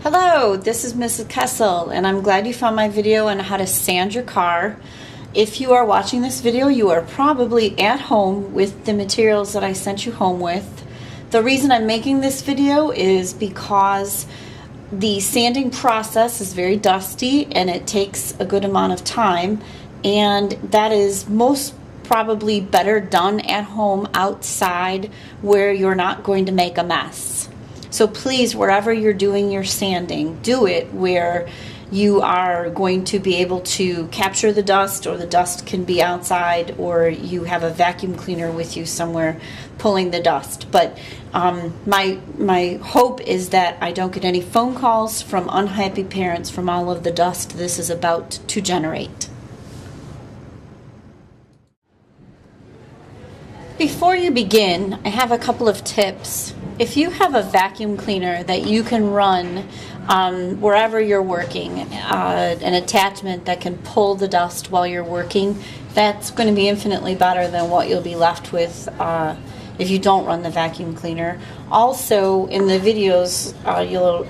Hello, this is Mrs. Kessel, and I'm glad you found my video on how to sand your car. If you are watching this video, you are probably at home with the materials that I sent you home with. The reason I'm making this video is because the sanding process is very dusty and it takes a good amount of time, and that is most probably better done at home outside where you're not going to make a mess. So please, wherever you're doing your sanding, do it where you are going to be able to capture the dust, or the dust can be outside, or you have a vacuum cleaner with you somewhere pulling the dust. But my hope is that I don't get any phone calls from unhappy parents from all of the dust this is about to generate. Before you begin, I have a couple of tips. If you have a vacuum cleaner that you can run wherever you're working, an attachment that can pull the dust while you're working, that's going to be infinitely better than what you'll be left with if you don't run the vacuum cleaner. Also, in the videos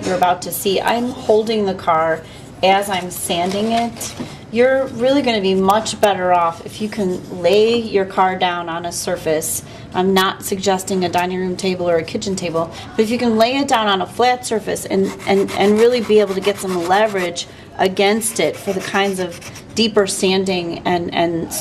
you're about to see, I'm holding the car as I'm sanding it. You're really going to be much better off if you can lay your car down on a surface. I'm not suggesting a dining room table or a kitchen table, but if you can lay it down on a flat surface and really be able to get some leverage against it for the kinds of deeper sanding and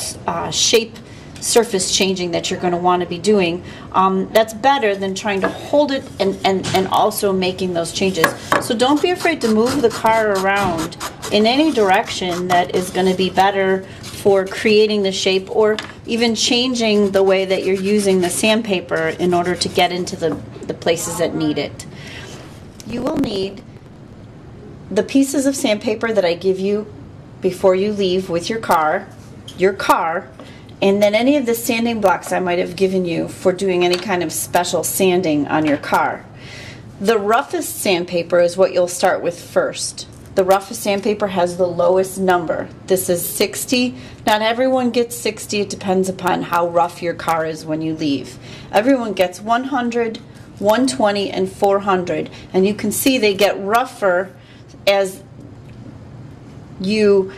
shape surface changing that you're going to want to be doing, that's better than trying to hold it and also making those changes. So don't be afraid to move the car around in any direction that is going to be better for creating the shape, or even changing the way that you're using the sandpaper in order to get into the places that need it. You will need the pieces of sandpaper that I give you before you leave with your car, and then any of the sanding blocks I might have given you for doing any kind of special sanding on your car. The roughest sandpaper is what you'll start with first. The roughest sandpaper has the lowest number. This is 60. Not everyone gets 60. It depends upon how rough your car is when you leave. Everyone gets 100, 120, and 400. And you can see they get rougher as you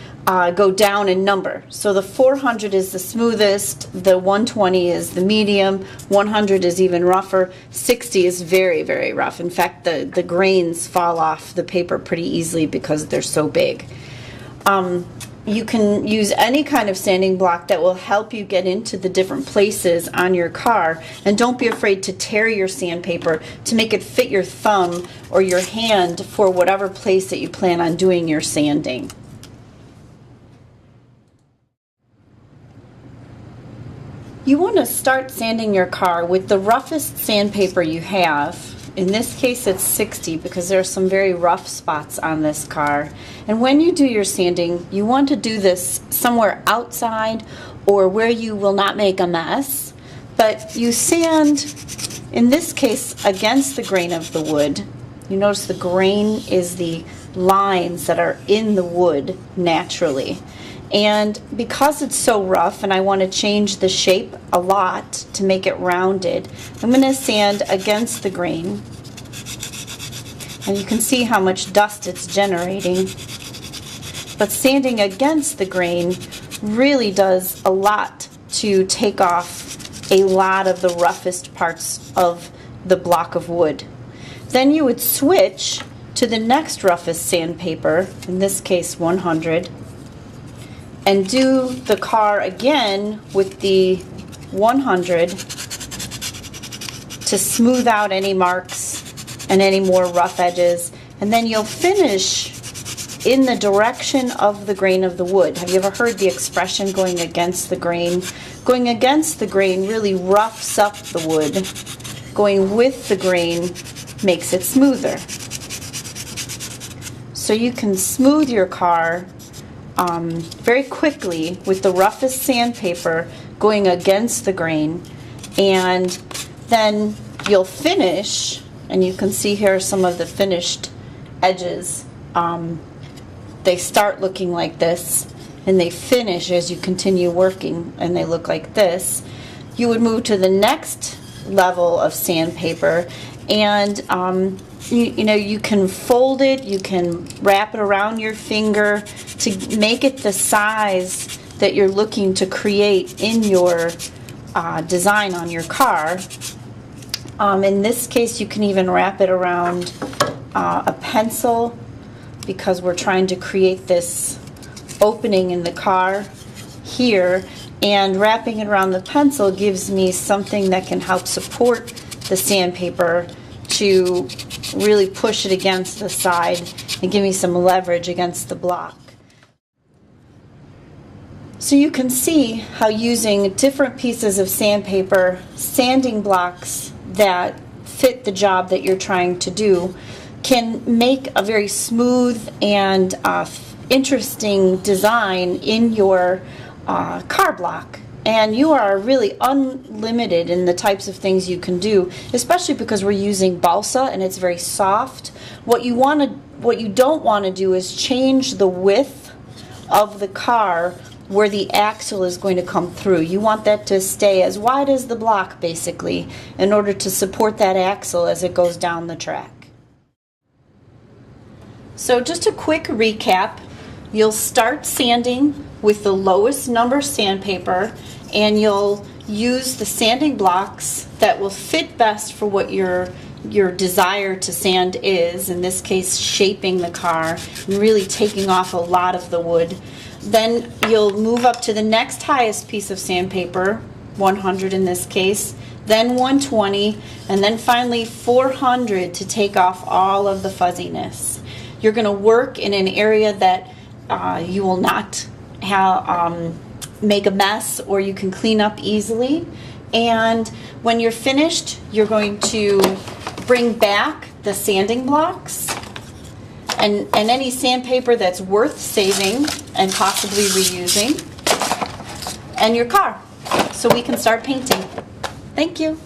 go down in number. So the 400 is the smoothest, the 120 is the medium, 100 is even rougher, 60 is very, very rough. In fact, the grains fall off the paper pretty easily because they're so big. You can use any kind of sanding block that will help you get into the different places on your car, and don't be afraid to tear your sandpaper to make it fit your thumb or your hand for whatever place that you plan on doing your sanding. You want to start sanding your car with the roughest sandpaper you have. In this case it's 60 because there are some very rough spots on this car. And when you do your sanding, you want to do this somewhere outside or where you will not make a mess. But you sand, in this case, against the grain of the wood. You notice the grain is the lines that are in the wood naturally. And because it's so rough and I want to change the shape a lot to make it rounded, I'm going to sand against the grain. And you can see how much dust it's generating. But sanding against the grain really does a lot to take off a lot of the roughest parts of the block of wood. Then you would switch to the next roughest sandpaper, in this case 100, and do the car again with the 100 to smooth out any marks and any more rough edges, and then you'll finish in the direction of the grain of the wood. Have you ever heard the expression going against the grain? Going against the grain really roughs up the wood. Going with the grain makes it smoother. So you can smooth your car very quickly with the roughest sandpaper going against the grain, and then you'll finish, and you can see here some of the finished edges. They start looking like this and they finish as you continue working, and they look like this. You would move to the next level of sandpaper, and you know, you can fold it, you can wrap it around your finger to make it the size that you're looking to create in your design on your car. In this case, you can even wrap it around a pencil, because we're trying to create this opening in the car here, and wrapping it around the pencil gives me something that can help support the sandpaper to really push it against the side and give me some leverage against the block. So you can see how using different pieces of sandpaper, sanding blocks that fit the job that you're trying to do, can make a very smooth and interesting design in your car block. And you are really unlimited in the types of things you can do, especially because we're using balsa and it's very soft. What you don't want to do is change the width of the car where the axle is going to come through. You want that to stay as wide as the block, basically, in order to support that axle as it goes down the track. So just a quick recap. You'll start sanding with the lowest number sandpaper, and you'll use the sanding blocks that will fit best for what your desire to sand is, in this case shaping the car and really taking off a lot of the wood. Then you'll move up to the next highest piece of sandpaper, 100 in this case, then 120, and then finally 400 to take off all of the fuzziness. You're going to work in an area that you will not have, make a mess, or you can clean up easily. And when you're finished, you're going to bring back the sanding blocks and any sandpaper that's worth saving and possibly reusing, and your car, so we can start painting. Thank you.